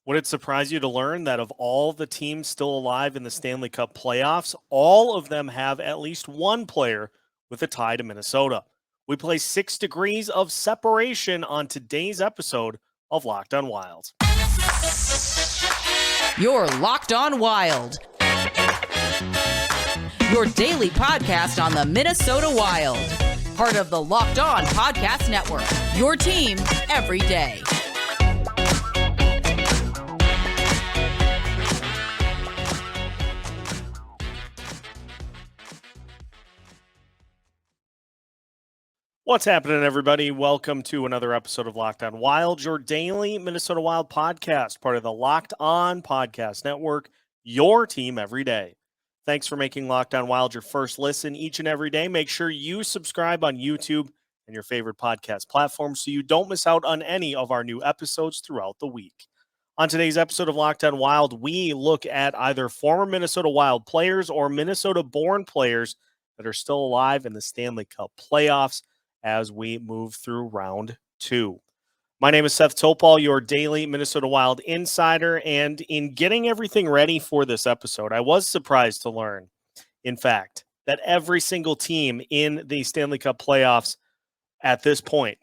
Would it surprise you to learn that of all the teams still alive in the Stanley Cup playoffs, all of them have at least one player with a tie to Minnesota? We place 6 degrees of separation on today's episode of Locked on Wild. You're Locked on Wild, your daily podcast on the Minnesota Wild. Part of the Locked On Podcast Network, your team every day. What's happening, everybody? Welcome to another episode of Locked on Wild, your daily Minnesota Wild podcast, part of the Locked On Podcast Network, your team every day. Thanks for making Locked on Wild your first listen each and every day. Make sure you subscribe on YouTube and your favorite podcast platform so you don't miss out on any of our new episodes throughout the week. On today's episode of Locked on Wild, we look at either former Minnesota Wild players or Minnesota-born players that are still alive in the Stanley Cup playoffs as we move through round 2. My name is Seth Topal, your daily Minnesota Wild insider, and in getting everything ready for this episode, I was surprised to learn, in fact, that every single team in the Stanley Cup playoffs at this point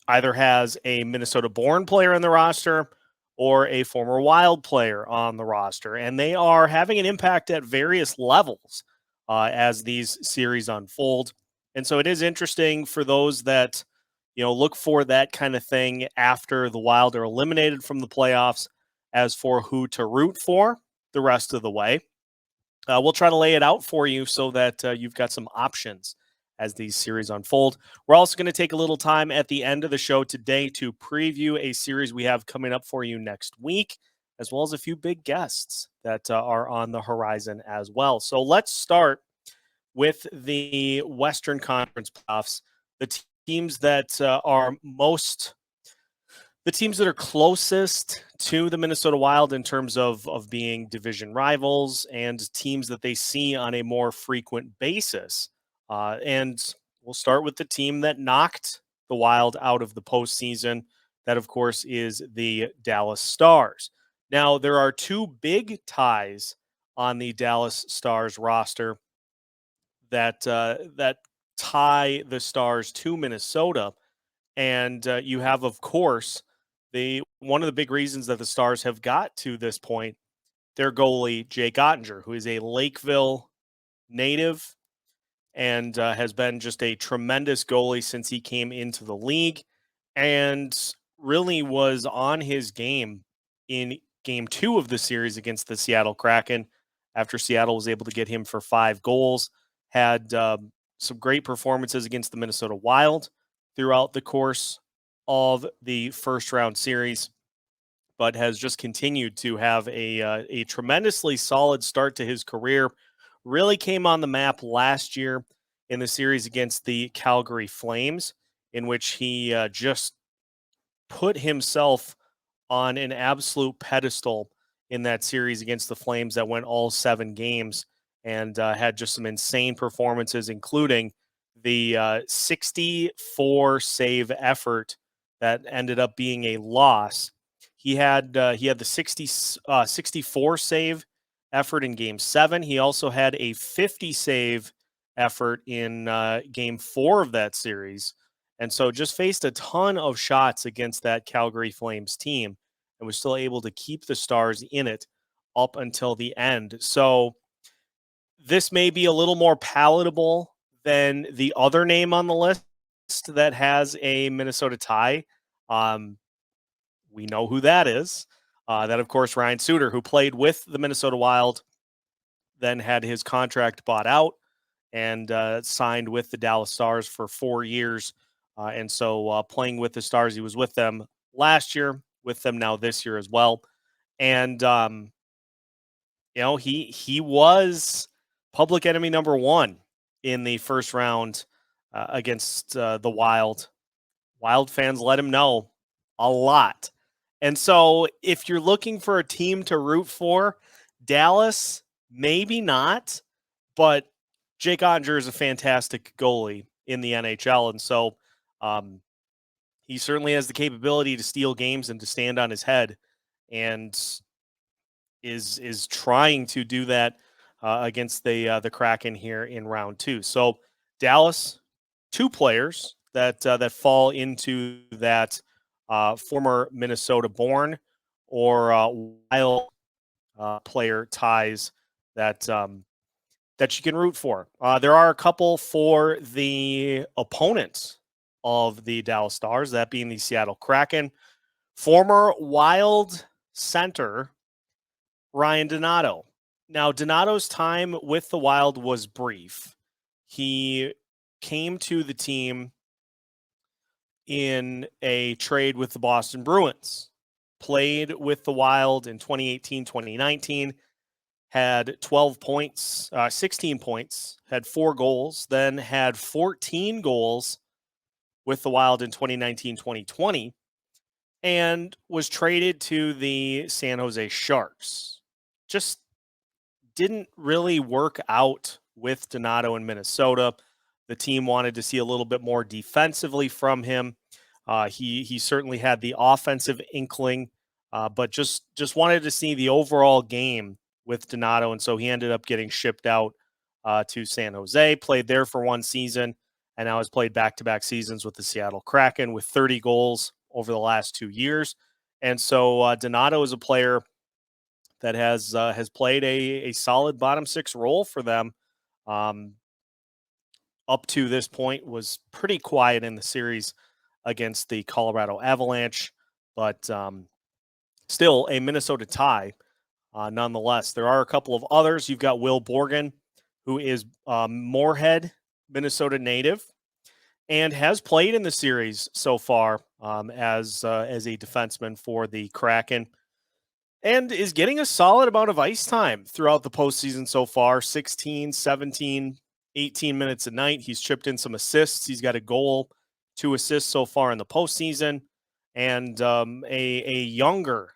either has a Minnesota-born player on the roster or a former Wild player on the roster, and they are having an impact at various levels as these series unfold. And so it is interesting for those that, look for that kind of thing after the Wild are eliminated from the playoffs as for who to root for the rest of the way. We'll try to lay it out for you so that you've got some options as these series unfold. We're also going to take a little time at the end of the show today to preview a series we have coming up for you next week, as well as a few big guests that are on the horizon as well. So let's start with the Western Conference playoffs. The teams that are closest to the Minnesota Wild in terms of being division rivals and teams that they see on a more frequent basis. And we'll start with the team that knocked the Wild out of the postseason. That, of course, is the Dallas Stars. Now, there are two big ties on the Dallas Stars roster that tie the Stars to Minnesota. And you have, of course, one of the big reasons that the Stars have got to this point, their goalie, Jake Ottinger, who is a Lakeville native and has been just a tremendous goalie since he came into the league and really was on his game in Game 2 of the series against the Seattle Kraken after Seattle was able to get him for 5 goals. Had some great performances against the Minnesota Wild throughout the course of the first round series, but has just continued to have a tremendously solid start to his career. Really came on the map last year in the series against the Calgary Flames, in which he just put himself on an absolute pedestal in that series against the Flames that went all 7 games. And had just some insane performances, including the 64 save effort that ended up being a loss. He had the 64 save effort in Game 7. He also had a 50 save effort in Game 4 of that series, and so just faced a ton of shots against that Calgary Flames team, and was still able to keep the Stars in it up until the end. So this may be a little more palatable than the other name on the list that has a Minnesota tie. We know who that is. That, of course, Ryan Suter, who played with the Minnesota Wild, then had his contract bought out and signed with the Dallas Stars for 4 years. And so playing with the Stars, he was with them last year, with them now this year as well. And, he was public enemy number 1 in the first round against the Wild. Wild fans let him know a lot. And so if you're looking for a team to root for, Dallas, maybe not, but Jake Ottinger is a fantastic goalie in the NHL. And so he certainly has the capability to steal games and to stand on his head. and is trying to do that against the Kraken here in round 2. So Dallas, 2 players that fall into that former Minnesota born or Wild player ties that that you can root for. There are a couple for the opponents of the Dallas Stars, that being the Seattle Kraken. Former Wild center Ryan Donato. Now, Donato's time with the Wild was brief. He came to the team in a trade with the Boston Bruins, played with the Wild in 2018, 2019, had 12 points, 16 points, had 4 goals, then had 14 goals with the Wild in 2019, 2020, and was traded to the San Jose Sharks. Just didn't really work out with Donato in Minnesota. The team wanted to see a little bit more defensively from him. He certainly had the offensive inkling, but just wanted to see the overall game with Donato, and so he ended up getting shipped out to San Jose, played there for 1 season, and now has played back-to-back seasons with the Seattle Kraken with 30 goals over the last 2 years. And so Donato is a player that has played a solid bottom 6 role for them. Up to this point was pretty quiet in the series against the Colorado Avalanche, but still a Minnesota tie nonetheless. There are a couple of others. You've got Will Borgen, who is Moorhead, Minnesota native, and has played in the series so far as a defenseman for the Kraken, and is getting a solid amount of ice time throughout the postseason so far, 16, 17, 18 minutes a night. He's chipped in some assists. He's got a goal, 2 assists so far in the postseason, and a younger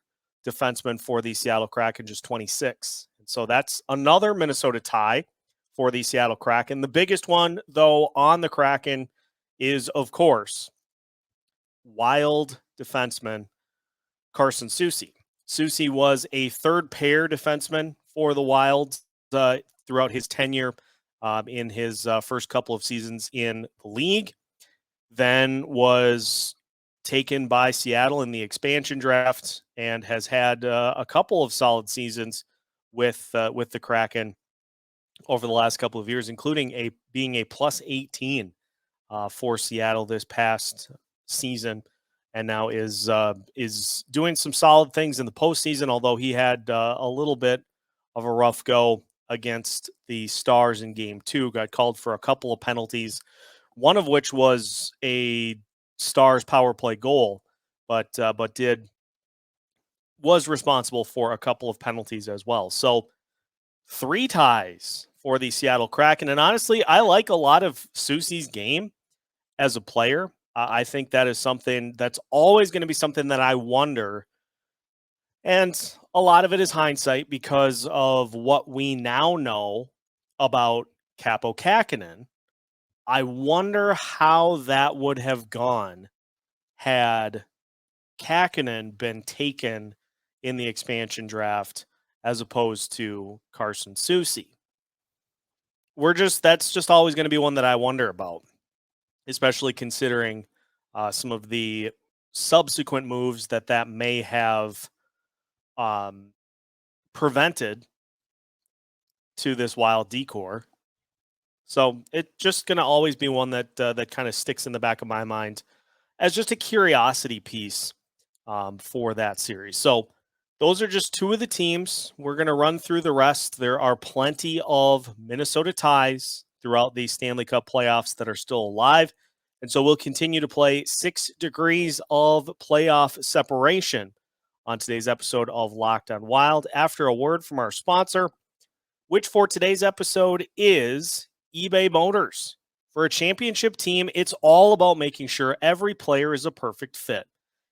defenseman for the Seattle Kraken, just 26. And so that's another Minnesota tie for the Seattle Kraken. The biggest one, though, on the Kraken is, of course, Wild defenseman Carson Soucy. Soucy was a third pair defenseman for the Wild throughout his tenure in his first couple of seasons in the league. Then was taken by Seattle in the expansion draft and has had a couple of solid seasons with the Kraken over the last couple of years, including being a plus 18 for Seattle this past season, and now is doing some solid things in the postseason, although he had a little bit of a rough go against the Stars in Game 2, got called for a couple of penalties, one of which was a Stars power play goal, but was responsible for a couple of penalties as well. So 3 ties for the Seattle Kraken, and honestly, I like a lot of Soucy's game as a player. I think that is something that's always going to be something that I wonder. And a lot of it is hindsight because of what we now know about Kaapo Kähkönen. I wonder how that would have gone had Kähkönen been taken in the expansion draft as opposed to Carson Soucy. That's just always going to be one that I wonder about, especially considering some of the subsequent moves that may have prevented to this Wild decor. So it's just going to always be one that kind of sticks in the back of my mind as just a curiosity piece for that series. So those are just 2 of the teams. We're going to run through the rest. There are plenty of Minnesota ties throughout the Stanley Cup playoffs that are still alive. And so we'll continue to play 6 degrees of playoff separation on today's episode of Locked on Wild after a word from our sponsor, which for today's episode is eBay Motors. For a championship team, it's all about making sure every player is a perfect fit.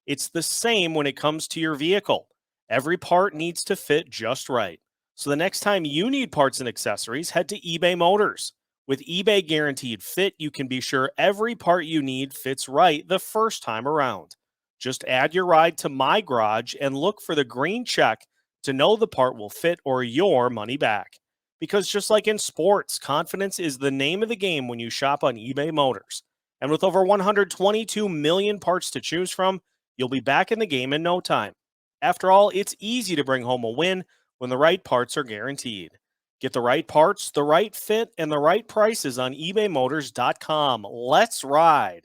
It's the same when it comes to your vehicle. Every part needs to fit just right. So the next time you need parts and accessories, head to eBay Motors. With eBay Guaranteed Fit, you can be sure every part you need fits right the first time around. Just add your ride to My Garage and look for the green check to know the part will fit or your money back. Because just like in sports, confidence is the name of the game when you shop on eBay Motors. And with over 122 million parts to choose from, you'll be back in the game in no time. After all, it's easy to bring home a win when the right parts are guaranteed. Get the right parts, the right fit, and the right prices on ebaymotors.com. Let's ride.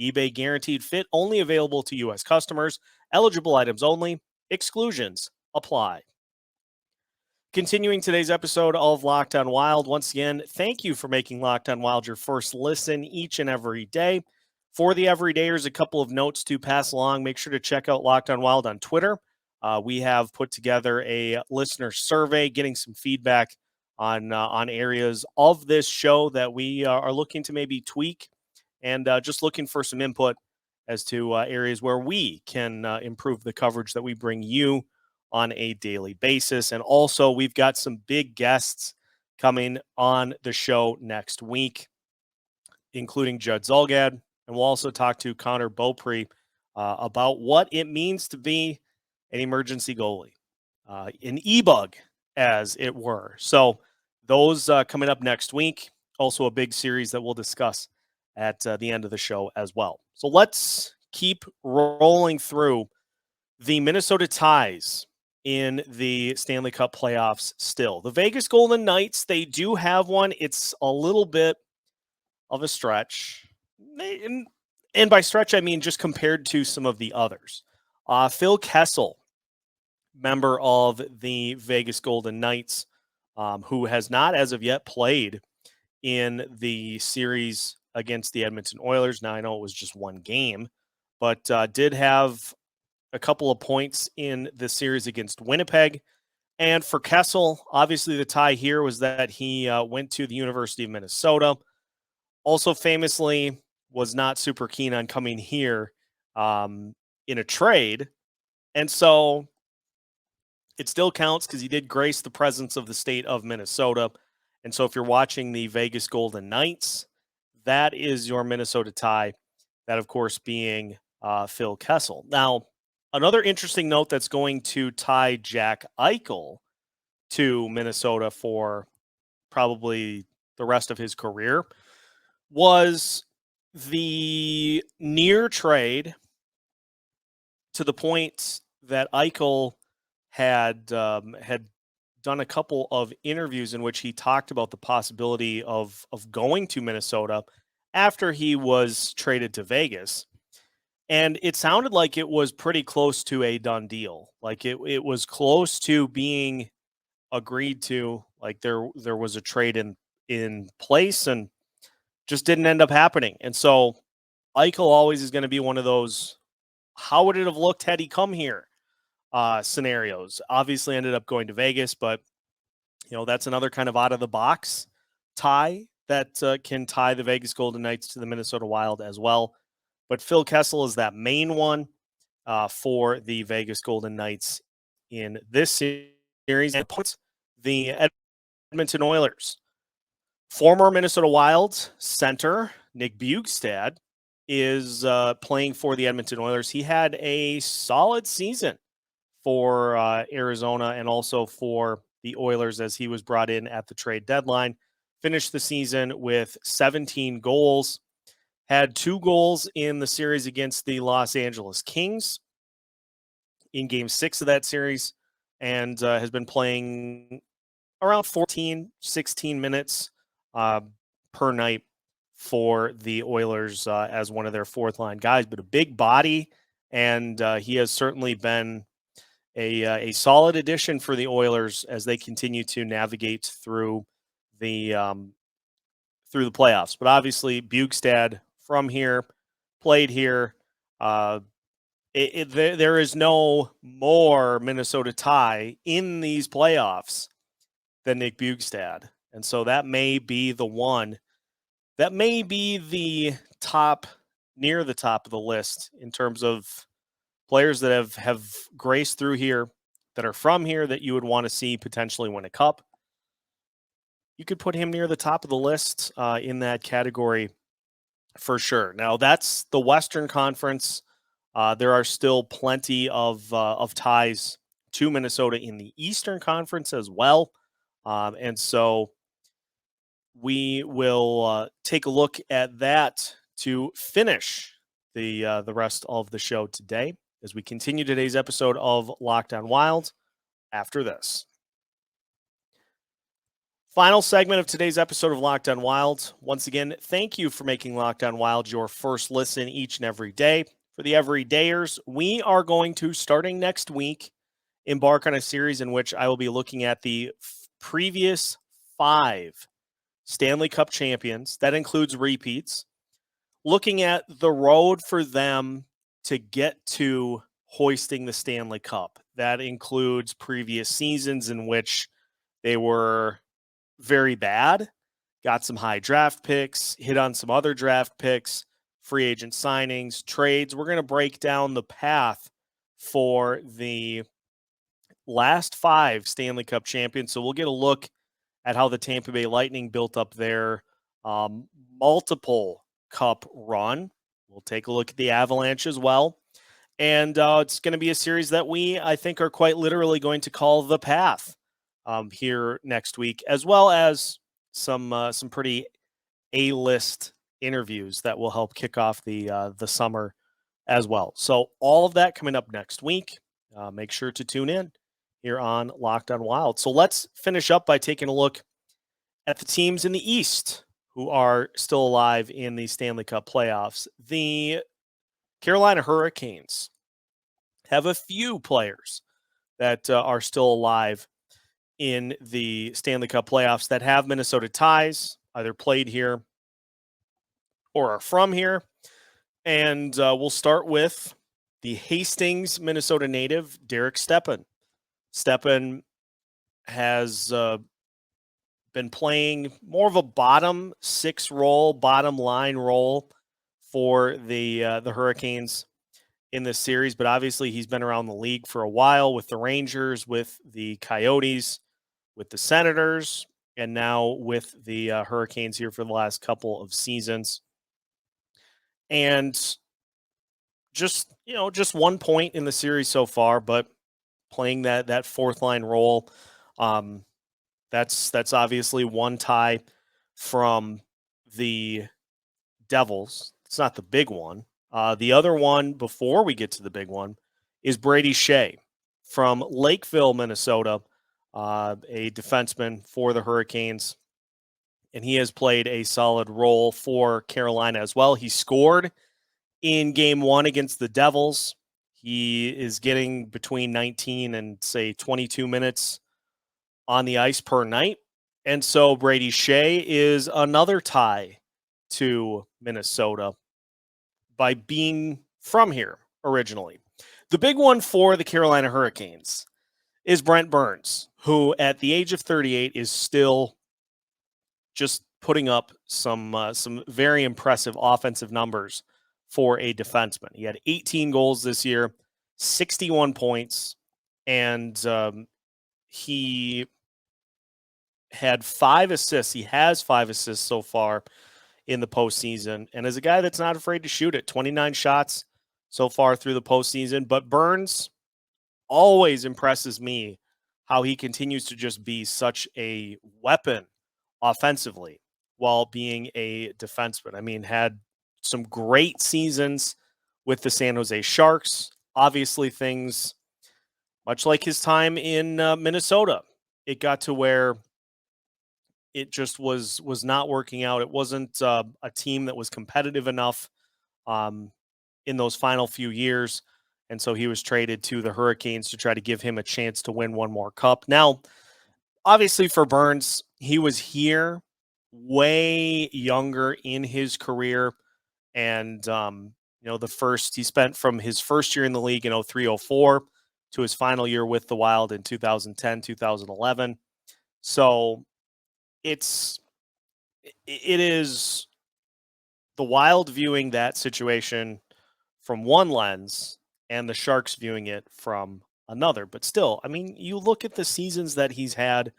eBay guaranteed fit only available to U.S. customers. Eligible items only. Exclusions apply. Continuing today's episode of Locked On Wild. Once again, thank you for making Locked On Wild your first listen each and every day. For the everydayers, a couple of notes to pass along. Make sure to check out Locked On Wild on Twitter. We have put together a listener survey, getting some feedback on areas of this show that we are looking to maybe tweak, and just looking for some input as to areas where we can improve the coverage that we bring you on a daily basis. And also, we've got some big guests coming on the show next week, including Judd Zulgad. And we'll also talk to Connor Beaupre about what it means to be an emergency goalie, an e-bug, as it were. So those coming up next week. Also a big series that we'll discuss at the end of the show as well. So let's keep rolling through the Minnesota Ties in the Stanley Cup playoffs still. The Vegas Golden Knights, they do have one. It's a little bit of a stretch. And by stretch, I mean just compared to some of the others. Phil Kessel, member of the Vegas Golden Knights, who has not as of yet played in the series against the Edmonton Oilers. Now, I know it was just one game, but did have a couple of points in the series against Winnipeg. And for Kessel, obviously the tie here was that he went to the University of Minnesota. Also famously was not super keen on coming here in a trade. And so it still counts because he did grace the presence of the state of Minnesota. And so if you're watching the Vegas Golden Knights, that is your Minnesota tie. That, of course, being Phil Kessel. Now, another interesting note that's going to tie Jack Eichel to Minnesota for probably the rest of his career was the near trade, to the point that Eichel had done a couple of interviews in which he talked about the possibility of going to Minnesota after he was traded to Vegas. And it sounded like it was pretty close to a done deal. Like it was close to being agreed to. Like there was a trade in place, and just didn't end up happening. And so Eichel always is going to be one of those, how would it have looked had he come here scenarios. Obviously ended up going to Vegas, but that's another kind of out of the box tie that can tie the Vegas Golden Knights to the Minnesota Wild as well. But Phil Kessel is that main one for the Vegas Golden Knights in this series. And puts the Edmonton Oilers. Former Minnesota Wild center Nick Bjugstad is playing for the Edmonton Oilers. He had a solid season for Arizona and also for the Oilers as he was brought in at the trade deadline. Finished the season with 17 goals. Had 2 goals in the series against the Los Angeles Kings in Game 6 of that series, and has been playing around 16 minutes per night for the Oilers as one of their fourth-line guys. But a big body, and he has certainly been a solid addition for the Oilers as they continue to navigate through the playoffs. But obviously, Bjugstad from here, played here. There is no more Minnesota tie in these playoffs than Nick Bjugstad. And so that may be the one. That may be the top, near the top of the list in terms of players that have graced through here, that are from here, that you would want to see potentially win a cup. You could put him near the top of the list in that category for sure. Now, that's the Western Conference. There are still plenty of ties to Minnesota in the Eastern Conference as well. And so we will take a look at that to finish the rest of the show today as we continue today's episode of Locked On Wild after this. Final segment of today's episode of Locked On Wild. Once again, thank you for making Locked On Wild your first listen each and every day. For the everydayers, we are going to, starting next week, embark on a series in which I will be looking at the previous 5 Stanley Cup champions. That includes repeats. Looking at the road for them to get to hoisting the Stanley Cup. That includes previous seasons in which they were very bad, got some high draft picks, hit on some other draft picks, free agent signings, trades. We're going to break down the path for the last 5 Stanley Cup champions. So we'll get a look at how the Tampa Bay Lightning built up their multiple cup run. We'll take a look at the Avalanche as well. And it's going to be a series that I think, are quite literally going to call the path here next week, as well as some pretty A-list interviews that will help kick off the summer as well. So all of that coming up next week. Make sure to tune in here on Locked On Wild. So let's finish up by taking a look at the teams in the East who are still alive in the Stanley Cup playoffs. The Carolina Hurricanes have a few players that are still alive in the Stanley Cup playoffs that have Minnesota ties, either played here or are from here. And we'll start with the Hastings, Minnesota native, Derek Stepan. Stepan has been playing more of a bottom 6 role, bottom line role for the Hurricanes in this series, but obviously he's been around the league for a while with the Rangers, with the Coyotes, with the Senators, and now with the Hurricanes here for the last couple of seasons. And just 1 point in the series so far, but playing that fourth line role. That's obviously one tie from the Devils. It's not the big one. The other one, before we get to the big one, is Brady Shea from Lakeville, Minnesota, a defenseman for the Hurricanes. And he has played a solid role for Carolina as well. He scored in Game 1 against the Devils. He is getting between 19 and, say, 22 minutes on the ice per night. And so Brady Shea is another tie to Minnesota by being from here originally. The big one for the Carolina Hurricanes is Brent Burns, who at the age of 38 is still just putting up some very impressive offensive numbers for a defenseman. He had 18 goals this year, 61 points, and he had 5 assists. He has 5 assists so far in the postseason, and as a guy that's not afraid to shoot it, 29 shots so far through the postseason. But Burns always impresses me how he continues to just be such a weapon offensively while being a defenseman. I mean, had some great seasons with the San Jose Sharks. Obviously, things much like his time in Minnesota, it got to where it just was not working out. It wasn't a team that was competitive enough in those final few years. And so he was traded to the Hurricanes to try to give him a chance to win one more cup. Now, obviously for Burns, he was here way younger in his career. And, he spent from his first year in the league in 03-04 to his final year with the Wild in 2010, 2011. So it is the Wild viewing that situation from one lens and the Sharks viewing it from another. But still, I mean, you look at the seasons that he's had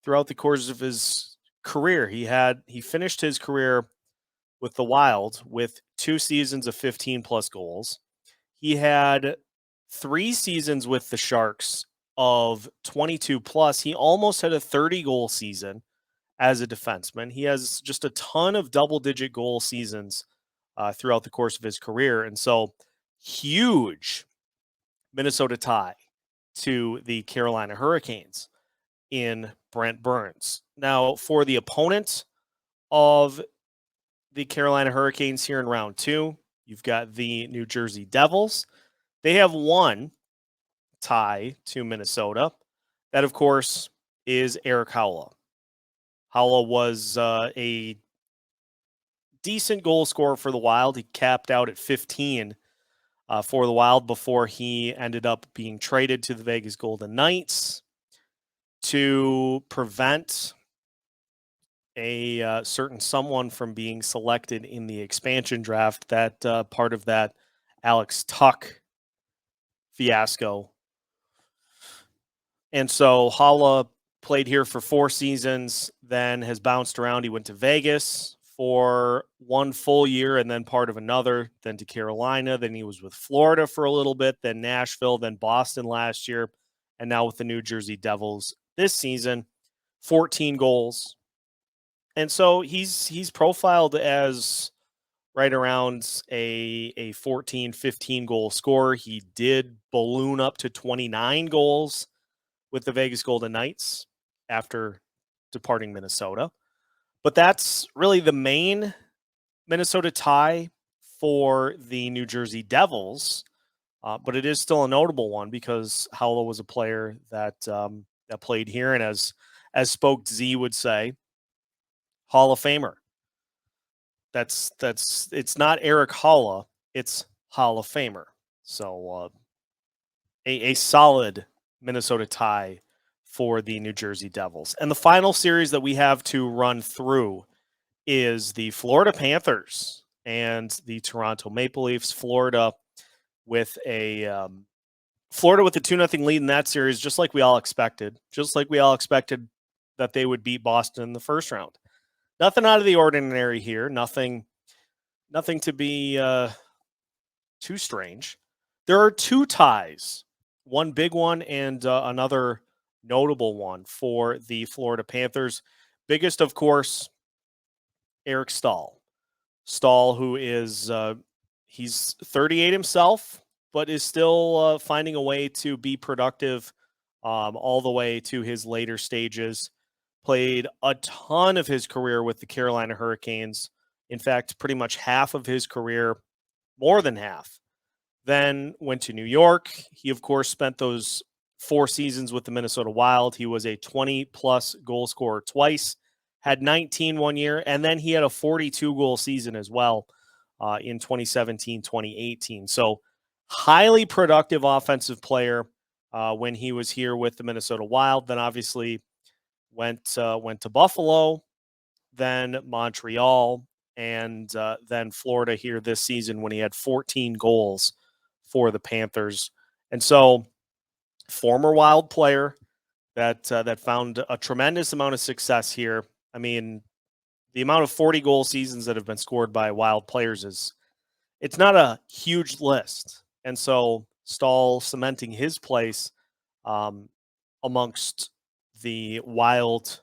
throughout the course of his career. He finished his career with the Wild with 2 seasons of 15 plus goals. He had 3 seasons with the Sharks of 22 plus. He almost had a 30-goal season as a defenseman. He has just a ton of double-digit goal seasons throughout the course of his career. And so, huge Minnesota tie to the Carolina Hurricanes in Brent Burns. Now, for the opponent of the Carolina Hurricanes here in round 2, you've got the New Jersey Devils. They have one tie to Minnesota. That, of course, is Erik Haula. Haula was a decent goal scorer for the Wild. He capped out at 15 for the Wild before he ended up being traded to the Vegas Golden Knights to prevent a certain someone from being selected in the expansion draft. That part of that Alex Tuck fiasco. And so Haula played here for 4 seasons, then has bounced around. He went to Vegas for 1 full year and then part of another, then to Carolina. Then he was with Florida for a little bit, then Nashville, then Boston last year, and now with the New Jersey Devils this season. 14 goals. And so he's profiled as right around a 14, 15 goal scorer. He did balloon up to 29 goals with the Vegas Golden Knights after departing Minnesota. But that's really the main Minnesota tie for the New Jersey Devils. But it is still a notable one because Haula was a player that that played here, and as Spoke Z would say, Hall of Famer. That's it's not Erik Haula, it's Hall of Famer. So a solid Minnesota tie for the New Jersey Devils. And the final series that we have to run through is the Florida Panthers and the Toronto Maple Leafs. Florida with a 2-0 lead in that series, just like we all expected. Just like we all expected that they would beat Boston in the first round. Nothing out of the ordinary here. Nothing to be too strange. There are 2 ties, one big one and another notable one for the Florida Panthers. Biggest, of course, Eric Staal. Staal, who is he's 38 himself, but is still finding a way to be productive all the way to his later stages. Played a ton of his career with the Carolina Hurricanes. In fact, pretty much half of his career, more than half. Then went to New York. He, of course, spent those 4 seasons with the Minnesota Wild. He was a 20-plus goal scorer twice, had 19 one year, and then he had a 42-goal season as well in 2017-2018. So highly productive offensive player when he was here with the Minnesota Wild. Then obviously went to Buffalo, then Montreal, and then Florida here this season when he had 14 goals for the Panthers. And so, former Wild player that found a tremendous amount of success here. I mean, the amount of 40-goal seasons that have been scored by Wild players it's not a huge list. And so, Staal cementing his place amongst the Wild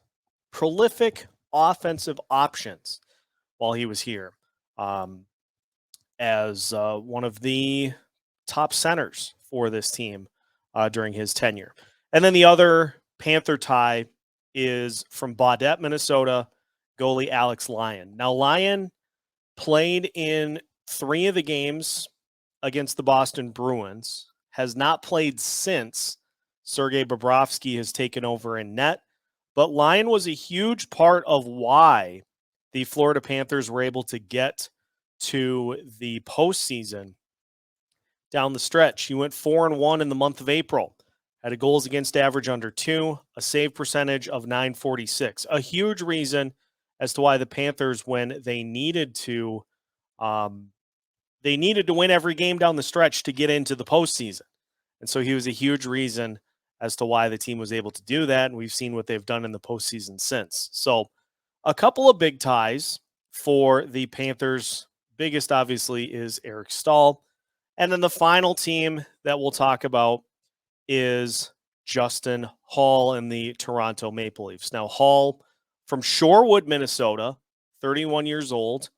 prolific offensive options while he was here as one of the top centers for this team during his tenure. And then the other Panther tie is from Baudette, Minnesota, goalie Alex Lyon. Now, Lyon played in 3 of the games against the Boston Bruins, has not played since Sergei Bobrovsky has taken over in net. But Lyon was a huge part of why the Florida Panthers were able to get to the postseason down the stretch. He went 4-1 in the month of April, had a goals against average under 2, a save percentage of .946. A huge reason as to why the Panthers, when they needed to win every game down the stretch to get into the postseason. And so he was a huge reason as to why the team was able to do that. And we've seen what they've done in the postseason since. So a couple of big ties for the Panthers. Biggest, obviously, is Eric Staal. And then the final team that we'll talk about is Justin Hall and the Toronto Maple Leafs. Now, Hall from Shorewood, Minnesota, 31 years old.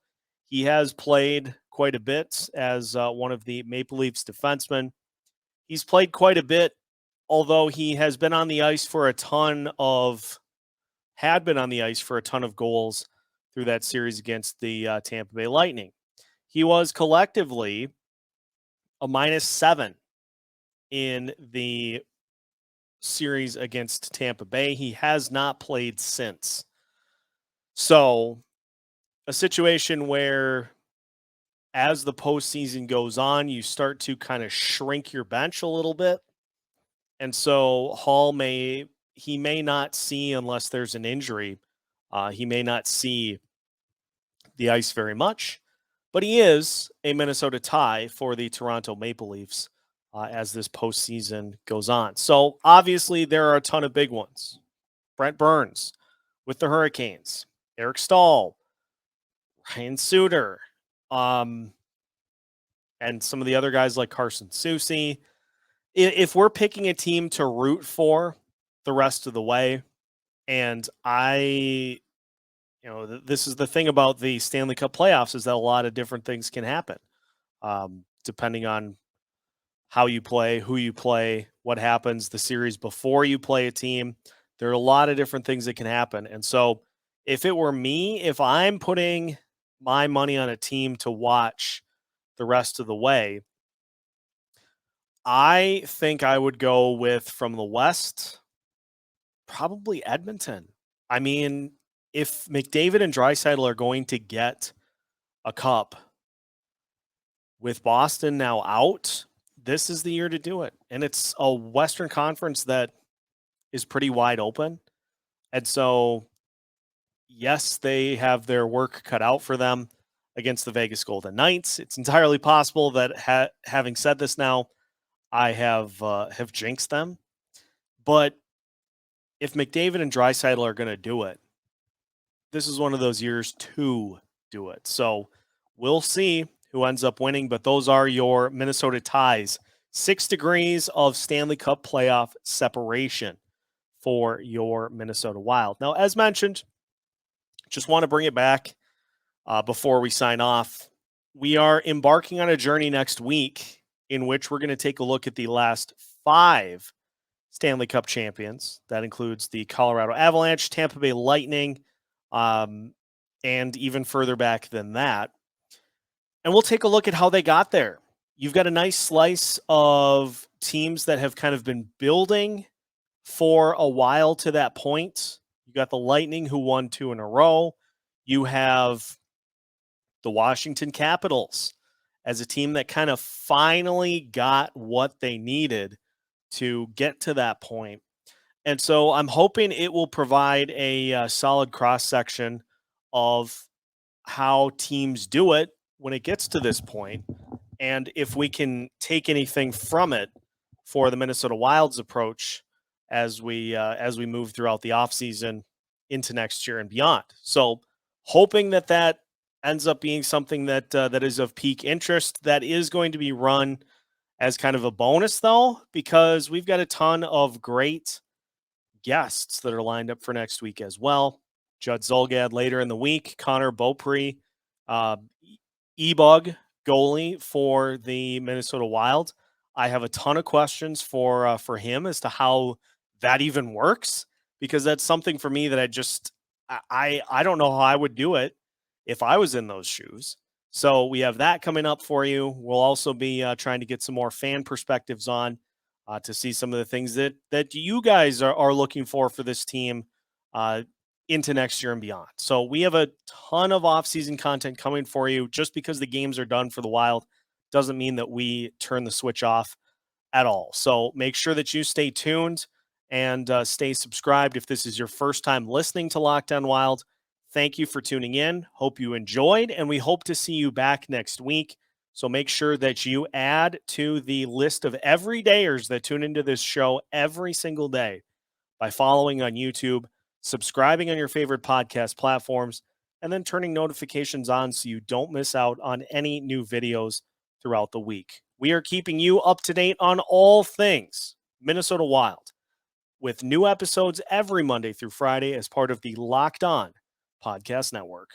He has played quite a bit as one of the Maple Leafs defensemen. He's played quite a bit, although he has been on the ice for a ton of goals through that series against the Tampa Bay Lightning. He was collectively a -7 in the series against Tampa Bay. He has not played since. So, a situation where as the postseason goes on, you start to kind of shrink your bench a little bit. And so Hall may not see, unless there's an injury, he may not see the ice very much. But he is a Minnesota tie for the Toronto Maple Leafs as this postseason goes on. So obviously there are a ton of big ones. Brent Burns with the Hurricanes, Eric Stahl, Ryan Suter, and some of the other guys like Carson Soucy. If we're picking a team to root for the rest of the way, and this is the thing about the Stanley Cup playoffs, is that a lot of different things can happen, depending on how you play, who you play, what happens the series before you play a team. There are a lot of different things that can happen. And so if it were me, if I'm putting my money on a team to watch the rest of the way, I think I would go with, from the West, probably Edmonton. I mean, if McDavid and Draisaitl are going to get a cup with Boston now out, this is the year to do it. And it's a Western Conference that is pretty wide open. And so, yes, they have their work cut out for them against the Vegas Golden Knights. It's entirely possible that having said this now, I have jinxed them. But if McDavid and Draisaitl are going to do it, this is one of those years to do it. So we'll see who ends up winning, but those are your Minnesota ties. 6 degrees of Stanley Cup playoff separation for your Minnesota Wild. Now, as mentioned, just want to bring it back before we sign off. We are embarking on a journey next week in which we're going to take a look at the last 5 Stanley Cup champions. That includes the Colorado Avalanche, Tampa Bay Lightning, and even further back than that. And we'll take a look at how they got there. You've got a nice slice of teams that have kind of been building for a while to that point. You got the Lightning, who won 2 in a row. You have the Washington Capitals as a team that kind of finally got what they needed to get to that point. And so I'm hoping it will provide a solid cross-section of how teams do it when it gets to this point, and if we can take anything from it for the Minnesota Wild's approach as we move throughout the offseason into next year and beyond. So hoping that ends up being something that is of peak interest. That is going to be run as kind of a bonus, though, because we've got a ton of great guests that are lined up for next week as well. Judd Zulgad later in the week, Connor Beaupre, E-Bug goalie for the Minnesota Wild. I have a ton of questions for him as to how that even works, because that's something for me that I don't know how I would do it if I was in those shoes. So we have that coming up for you. We'll also be trying to get some more fan perspectives on to see some of the things that you guys are looking for this team into next year and beyond. So we have a ton of off-season content coming for you. Just because the games are done for the Wild doesn't mean that we turn the switch off at all. So make sure that you stay tuned and stay subscribed. If this is your first time listening to Locked On Wild, thank you for tuning in. Hope you enjoyed, and we hope to see you back next week. So make sure that you add to the list of everydayers that tune into this show every single day by following on YouTube, subscribing on your favorite podcast platforms, and then turning notifications on so you don't miss out on any new videos throughout the week. We are keeping you up to date on all things Minnesota Wild with new episodes every Monday through Friday as part of the Locked On Podcast Network.